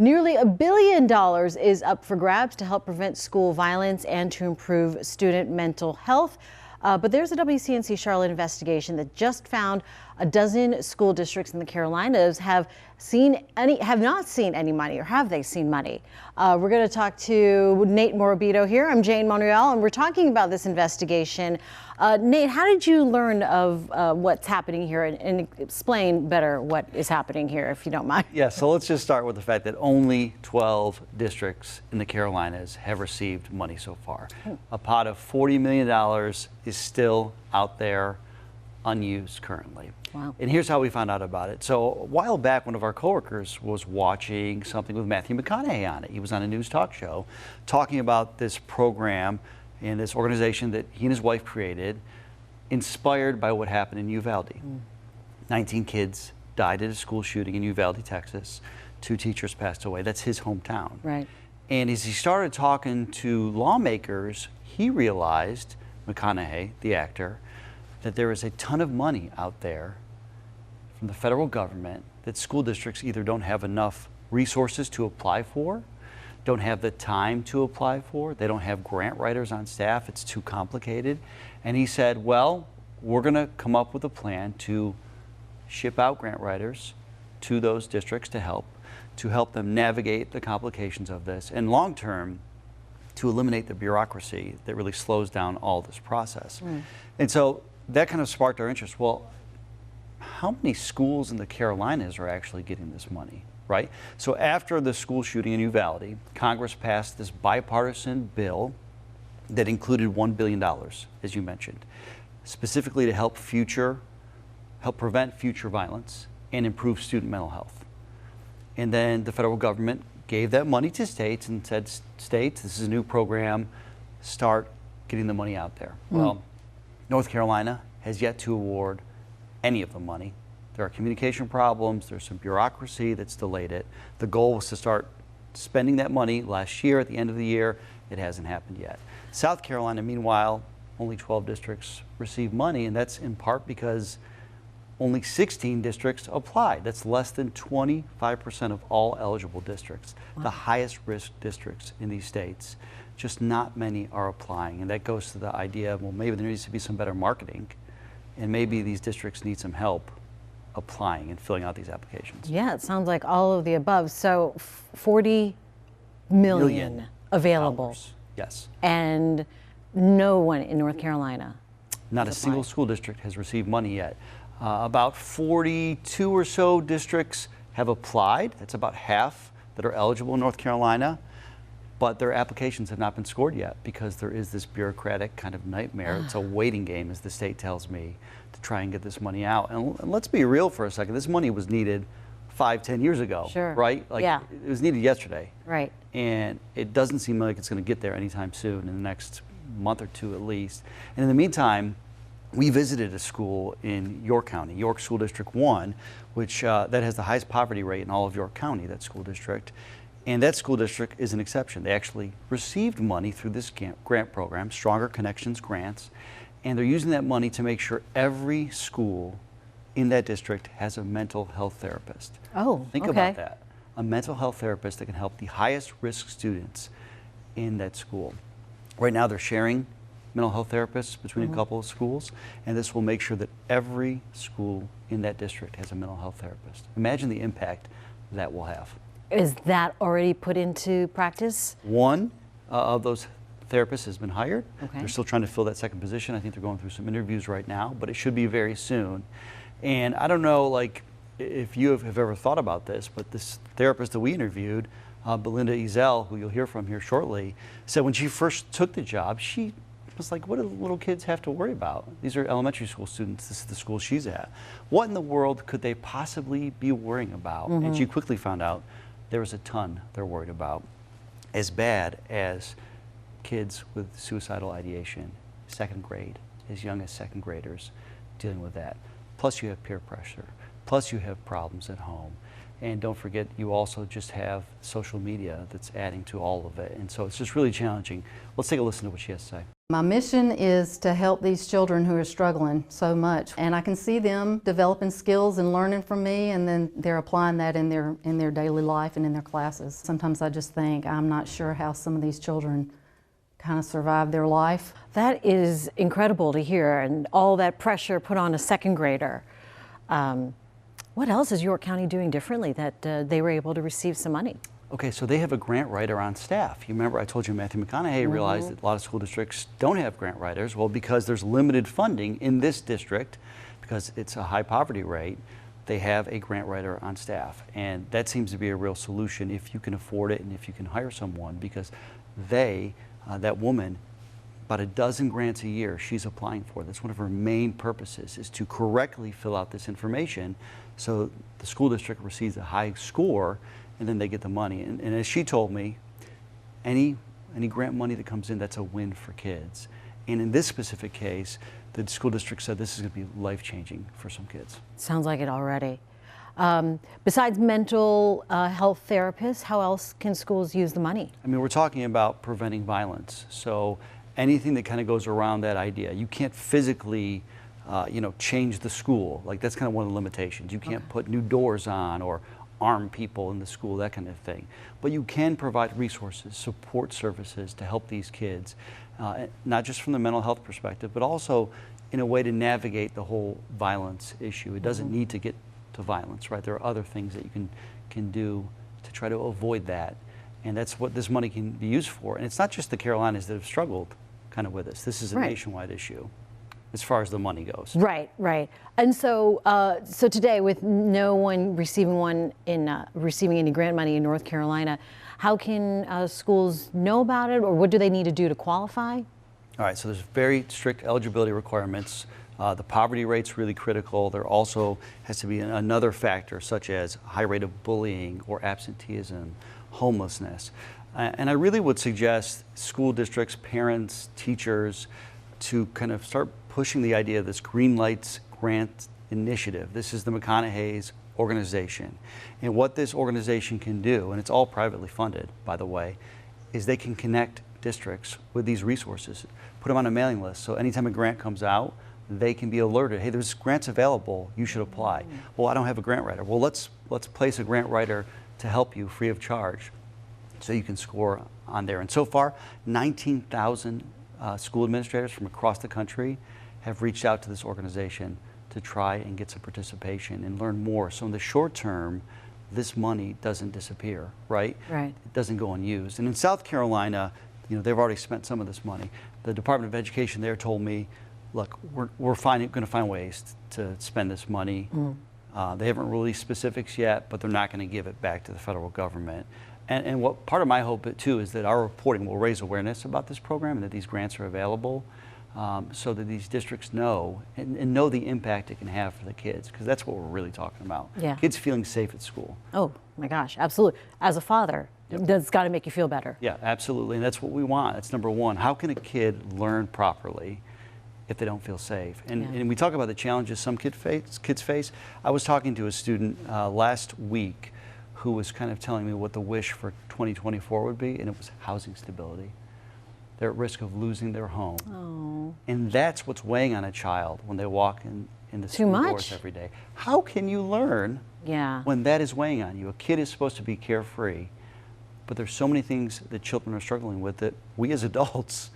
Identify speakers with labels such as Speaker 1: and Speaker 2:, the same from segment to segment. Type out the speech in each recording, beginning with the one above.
Speaker 1: Nearly $1 billion is up for grabs to help prevent school violence and to improve student mental health. But there's a WCNC Charlotte investigation that just found a dozen school districts in the Carolinas have not seen any money, or have they seen money? We're going to talk to Nate Morabito here. I'm Jane Monreal, and we're talking about this investigation. Nate, how did you learn of what's happening here, and explain better what is happening here, if you don't mind?
Speaker 2: Yeah, so let's just start with the fact that only 12 districts in the Carolinas have received money so far. A pot of $40 million is still out there unused currently.
Speaker 1: Wow.
Speaker 2: And here's how we found out about it. So a while back, one of our coworkers was watching something with Matthew McConaughey on it. He was on a news talk show talking about this program and this organization that he and his wife created, inspired by what happened in Uvalde. 19 kids died at a school shooting in Uvalde, Texas. 2 teachers passed away. That's his hometown.
Speaker 1: Right.
Speaker 2: And as he started talking to lawmakers, he realized, McConaughey, the actor, that there is a ton of money out there from the federal government that school districts either don't have enough resources to apply for, don't have the time to apply for, they don't have grant writers on staff, it's too complicated. And he said, well, we're gonna come up with a plan to ship out grant writers to those districts to help them navigate the complications of this, and long term, to eliminate the bureaucracy that really slows down all this process. And so that kind of sparked our interest. Well, how many schools in the Carolinas are actually getting this money, right? So after the school shooting in Uvalde, Congress passed this bipartisan bill that included $1 billion, as you mentioned, specifically to help prevent future violence and improve student mental health. And then the federal government gave that money to states and said, states, this is a new program, start getting the money out there. Well, North Carolina has yet to award any of the money. There are communication problems, there's some bureaucracy that's delayed it. The goal was to start spending that money last year at the end of the year. It hasn't happened yet. South Carolina, meanwhile, only 12 districts received money, and that's in part because only 16 districts applied. That's less than 25% of all eligible districts. Wow. The highest risk districts in these states. Just not many are applying, and that goes to the idea of, well, maybe there needs to be some better marketing, and maybe these districts need some help applying and filling out these applications.
Speaker 1: Yeah, it sounds like all of the above. So 40 million available.
Speaker 2: Yes.
Speaker 1: And no one in North Carolina.
Speaker 2: Not a single school district has received money yet. About 42 or so districts have applied. That's about half that are eligible in North Carolina. But their applications have not been scored yet because there is this bureaucratic kind of nightmare. It's a waiting game, as the state tells me, to try and get this money out. And let's be real for a second. This money was needed 5-10 years ago,
Speaker 1: sure.
Speaker 2: Right? Like,
Speaker 1: yeah.
Speaker 2: It was needed yesterday.
Speaker 1: Right.
Speaker 2: And it doesn't seem like it's going to get there anytime soon, in the next month or two at least. And in the meantime, we visited a school in York County, York School District 1, which that has the highest poverty rate in all of York County, that school district. And that school district is an exception. They actually received money through this grant program, Stronger Connections Grants, and they're using that money to make sure every school in that district has a mental health therapist.
Speaker 1: Oh,
Speaker 2: Think about that. A mental health therapist that can help the highest risk students in that school. Right now they're sharing mental health therapists between a couple of schools, and this will make sure that every school in that district has a mental health therapist. Imagine the impact that will have.
Speaker 1: Is that already put into practice?
Speaker 2: One of those therapists has been hired.
Speaker 1: Okay.
Speaker 2: They're still trying to fill that second position. I think they're going through some interviews right now, but it should be very soon. And I don't know, like, if you have ever thought about this, but this therapist that we interviewed, Belinda Ezel, who you'll hear from here shortly, said when she first took the job, she was like, what do little kids have to worry about? These are elementary school students. This is the school she's at. What in the world could they possibly be worrying about? And she quickly found out there was a ton they're worried about, as bad as kids with suicidal ideation, second grade, as young as second graders, dealing with that. Plus you have peer pressure, plus you have problems at home. And don't forget, you also just have social media that's adding to all of it. And so it's just really challenging. Let's take a listen to what she has to say.
Speaker 3: My mission is to help these children who are struggling so much, and I can see them developing skills and learning from me, and then they're applying that in their daily life and in their classes. Sometimes I just think, I'm not sure how some of these children kind of survive their life.
Speaker 1: That is incredible to hear, and all that pressure put on a second grader. What else is York County doing differently that they were able to receive some money?
Speaker 2: Okay, so they have a grant writer on staff. You remember I told you Matthew McConaughey realized that a lot of school districts don't have grant writers. Well, because there's limited funding in this district, because it's a high poverty rate, they have a grant writer on staff. And that seems to be a real solution if you can afford it and if you can hire someone, because that woman, about a dozen grants a year she's applying for. That's one of her main purposes, is to correctly fill out this information so the school district receives a high score, and then they get the money. And as she told me, any grant money that comes in, that's a win for kids. And in this specific case, the school district said this is going to be life-changing for some kids.
Speaker 1: Sounds like it already. Besides mental health therapists, how else can schools use the money?
Speaker 2: I mean, we're talking about preventing violence. So anything that kind of goes around that idea. You can't physically, change the school. Like, that's kind of one of the limitations. You can't put new doors on or arm people in the school, that kind of thing. But you can provide resources, support services to help these kids, not just from the mental health perspective, but also in a way to navigate the whole violence issue. It doesn't need to get to violence, right? There are other things that you can do to try to avoid that. And that's what this money can be used for. And it's not just the Carolinas that have struggled kind of with this. This is a nationwide issue as far as the money goes.
Speaker 1: Right, right. And so, so today, with no one receiving any grant money in North Carolina, how can schools know about it, or what do they need to do to qualify?
Speaker 2: All right, so there's very strict eligibility requirements. The poverty rate's really critical. There also has to be another factor, such as high rate of bullying or absenteeism, homelessness. And I really would suggest school districts, parents, teachers, to kind of start pushing the idea of this Green Lights Grant Initiative. This is the McConaughey's organization. And what this organization can do, and it's all privately funded, by the way, is they can connect districts with these resources, put them on a mailing list. So anytime a grant comes out, they can be alerted, hey, there's grants available, you should apply. Well, I don't have a grant writer. Well, let's place a grant writer to help you free of charge so you can score on there. And so far, 19,000 school administrators from across the country have reached out to this organization to try and get some participation and learn more. So in the short term, this money doesn't disappear, right? Right. It doesn't go unused. And in South Carolina, they've already spent some of this money. The Department of Education there told me, look, we're going to find ways to spend this money. They haven't released specifics yet, but they're not going to give it back to the federal government. And what part of my hope too is that our reporting will raise awareness about this program and that these grants are available, so that these districts know and know the impact it can have for the kids, because that's what we're really talking about. Yeah. Kids feeling safe at school.
Speaker 1: Oh my gosh, absolutely. As a father, that's got to make you feel better.
Speaker 2: Yeah, absolutely, and that's what we want. That's number one. How can a kid learn properly if they don't feel safe? And we talk about the challenges some kids face. I was talking to a student last week who was kind of telling me what the wish for 2024 would be, and it was housing stability. They're at risk of losing their home. Oh. And that's what's weighing on a child when they walk in the school doors every day. How can you learn when that is weighing on you? A kid is supposed to be carefree, but there's so many things that children are struggling with that we as adults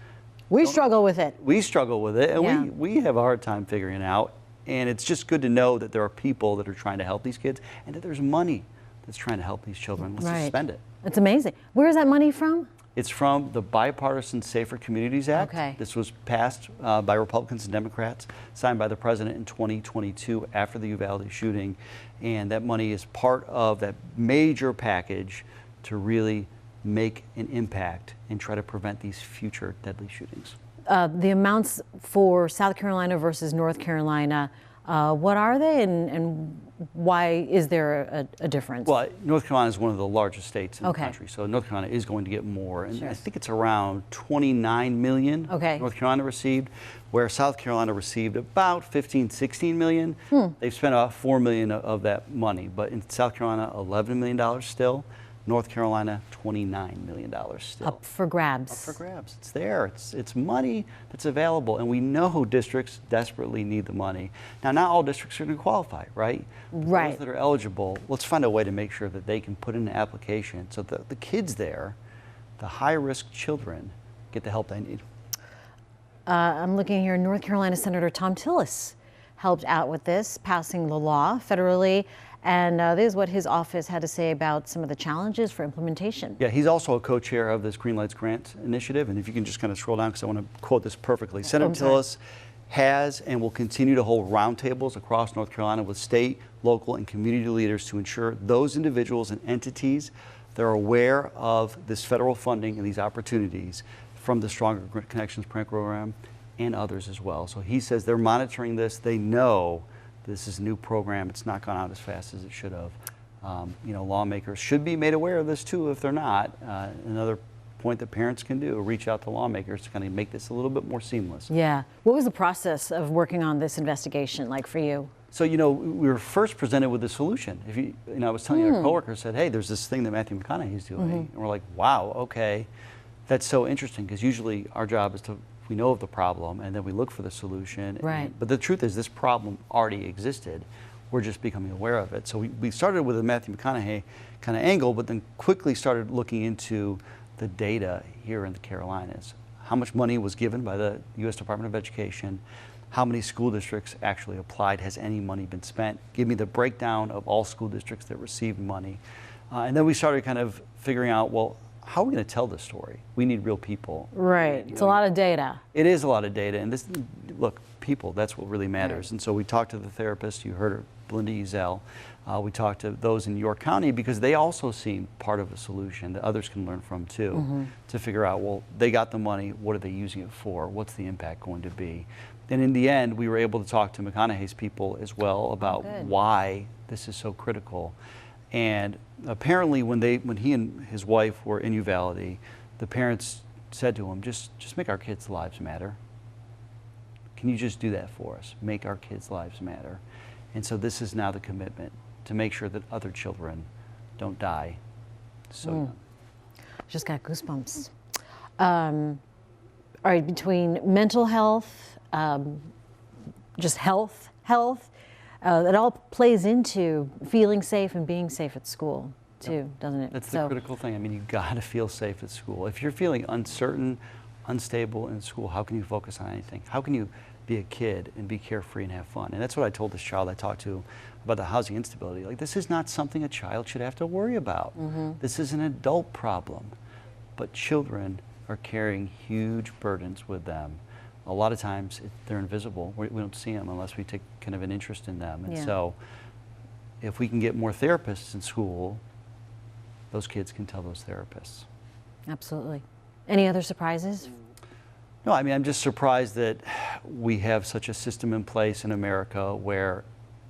Speaker 1: struggle with it.
Speaker 2: We struggle with it, and we have a hard time figuring it out. And it's just good to know that there are people that are trying to help these kids, and that there's money that's trying to help these children. Let's just spend it.
Speaker 1: It's amazing. Where is that money from?
Speaker 2: It's from the Bipartisan Safer Communities Act. Okay. This was passed by Republicans and Democrats, signed by the president in 2022 after the Uvalde shooting. And that money is part of that major package to really make an impact and try to prevent these future deadly shootings.
Speaker 1: The amounts for South Carolina versus North Carolina, what are they, and why is there a difference?
Speaker 2: Well, North Carolina is one of the largest states in the country, so North Carolina is going to get more. And I think it's around 29 million North Carolina received, where South Carolina received about 15, 16 million. They've spent about 4 million of that money, but in South Carolina, $11 million still. North Carolina, $29 million still.
Speaker 1: Up for grabs.
Speaker 2: Up for grabs. It's there. It's money that's available, and we know districts desperately need the money. Now, not all districts are going to qualify, right?
Speaker 1: Right.
Speaker 2: Those that are eligible, let's find a way to make sure that they can put in an application so that the kids there, the high-risk children, get the help they need.
Speaker 1: I'm looking here, North Carolina Senator Tom Tillis helped out with this, passing the law federally. And this is what his office had to say about some of the challenges for implementation.
Speaker 2: Yeah, he's also a co-chair of this Green Lights Grant Initiative. And if you can just kind of scroll down, because I want to quote this perfectly. Senator Tillis has and will continue to hold roundtables across North Carolina with state, local, and community leaders to ensure those individuals and entities that are aware of this federal funding and these opportunities from the Stronger Connections program and others as well. So he says they're monitoring this. They know this is a new program. It's not gone out as fast as it should have. You know, lawmakers should be made aware of this too if they're not. Another point that parents can do, reach out to lawmakers to kind of make this a little bit more seamless.
Speaker 1: Yeah. What was the process of working on this investigation like for you?
Speaker 2: So, you know, we were first presented with a solution. If you know, I was telling our coworkers, said, hey, there's this thing that Matthew McConaughey's doing. And we're like, wow, okay. That's so interesting, because usually our job is to, we know of the problem and then we look for the solution.
Speaker 1: Right.
Speaker 2: But the truth is this problem already existed. We're just becoming aware of it. So we started with a Matthew McConaughey kind of angle, but then quickly started looking into the data here in the Carolinas. How much money was given by the U.S. Department of Education? How many school districts actually applied? Has any money been spent? Give me the breakdown of all school districts that received money. And then we started kind of figuring out, well, how are we going to tell this story? We need real people.
Speaker 1: Right. It's a lot of data.
Speaker 2: It is a lot of data. And this, look, people, that's what really matters. Right. And so we talked to the therapist. You heard her, Belinda Ezel. We talked to those in York County because they also seem part of a solution that others can learn from too, to figure out, well, they got the money. What are they using it for? What's the impact going to be? And in the end, we were able to talk to McConaughey's people as well about why this is so critical. And apparently when he and his wife were in Uvalde, the parents said to him, just make our kids' lives matter. Can you just do that for us? Make our kids' lives matter. And so this is now the commitment to make sure that other children don't die so young.
Speaker 1: Just got goosebumps. All right, between mental health, just health, it all plays into feeling safe and being safe at school too, doesn't it?
Speaker 2: That's the critical thing. I mean, you gotta feel safe at school. If you're feeling uncertain, unstable in school, how can you focus on anything? How can you be a kid and be carefree and have fun? And that's what I told this child I talked to about the housing instability. Like, this is not something a child should have to worry about. This is an adult problem. But children are carrying huge burdens with them. A lot of times they're invisible. We don't see them unless we take kind of an interest in them. And so if we can get more therapists in school, those kids can tell those therapists.
Speaker 1: Absolutely. Any other surprises?
Speaker 2: No, I mean, I'm just surprised that we have such a system in place in America where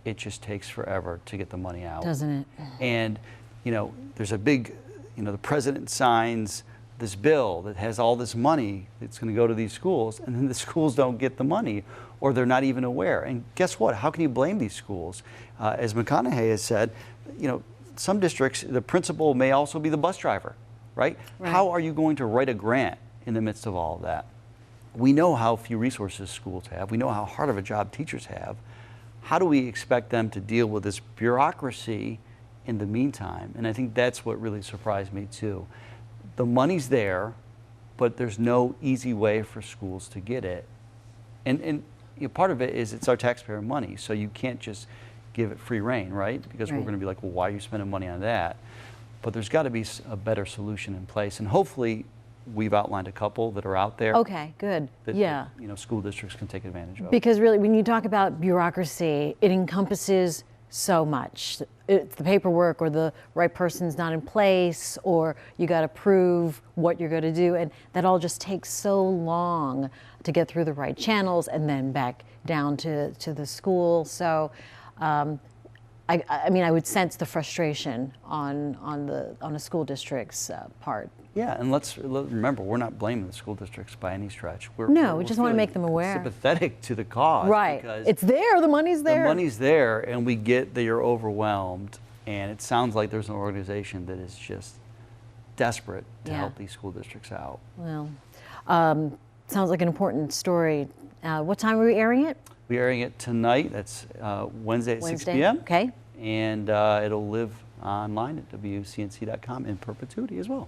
Speaker 2: it just takes forever to get the money out.
Speaker 1: Doesn't it?
Speaker 2: And, you know, there's a big, you know, the president signs this bill that has all this money that's going to go to these schools, and then the schools don't get the money, or they're not even aware. And guess what? How can you blame these schools? As McConaughey has said, you know, some districts, the principal may also be the bus driver, right? How are you going to write a grant in the midst of all of that? We know how few resources schools have. We know how hard of a job teachers have. How do we expect them to deal with this bureaucracy in the meantime? And I think that's what really surprised me too. The money's there, but there's no easy way for schools to get it. And you know, part of it is it's our taxpayer money, so you can't just give it free rein, right? Because we're going to be like, well, why are you spending money on that? But there's got to be a better solution in place, and hopefully we've outlined a couple that are out there.
Speaker 1: Okay, good.
Speaker 2: That,
Speaker 1: yeah.
Speaker 2: you know, school districts can take advantage of.
Speaker 1: Because really, when you talk about bureaucracy, it encompasses so much. It's the paperwork, or the right person's not in place, or you got to prove what you're going to do, and that all just takes so long to get through the right channels and then back down to the school. So I mean, I would sense the frustration on a school district's part.
Speaker 2: Yeah, and let's remember, we're not blaming the school districts by any stretch.
Speaker 1: We just want to make them aware.
Speaker 2: Sympathetic to the cause.
Speaker 1: Right. It's there, the money's there.
Speaker 2: The money's there, and we get that you're overwhelmed, and it sounds like there's an organization that is just desperate to
Speaker 1: Yeah.
Speaker 2: help these school districts out.
Speaker 1: Well, sounds like an important story. What time are we airing it?
Speaker 2: We're airing it tonight. That's Wednesday at 6
Speaker 1: Wednesday?
Speaker 2: p.m.
Speaker 1: Okay.
Speaker 2: And it'll live online at WCNC.com in perpetuity as well.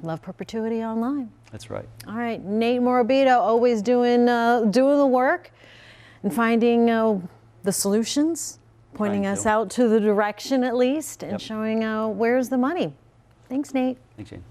Speaker 1: Love perpetuity online.
Speaker 2: That's right.
Speaker 1: All right, Nate Morabito, always doing the work and finding the solutions, pointing
Speaker 2: Trying
Speaker 1: us
Speaker 2: to.
Speaker 1: out to the direction at least, and
Speaker 2: Yep.
Speaker 1: showing where's the money. Thanks, Nate.
Speaker 2: Thanks, Jane.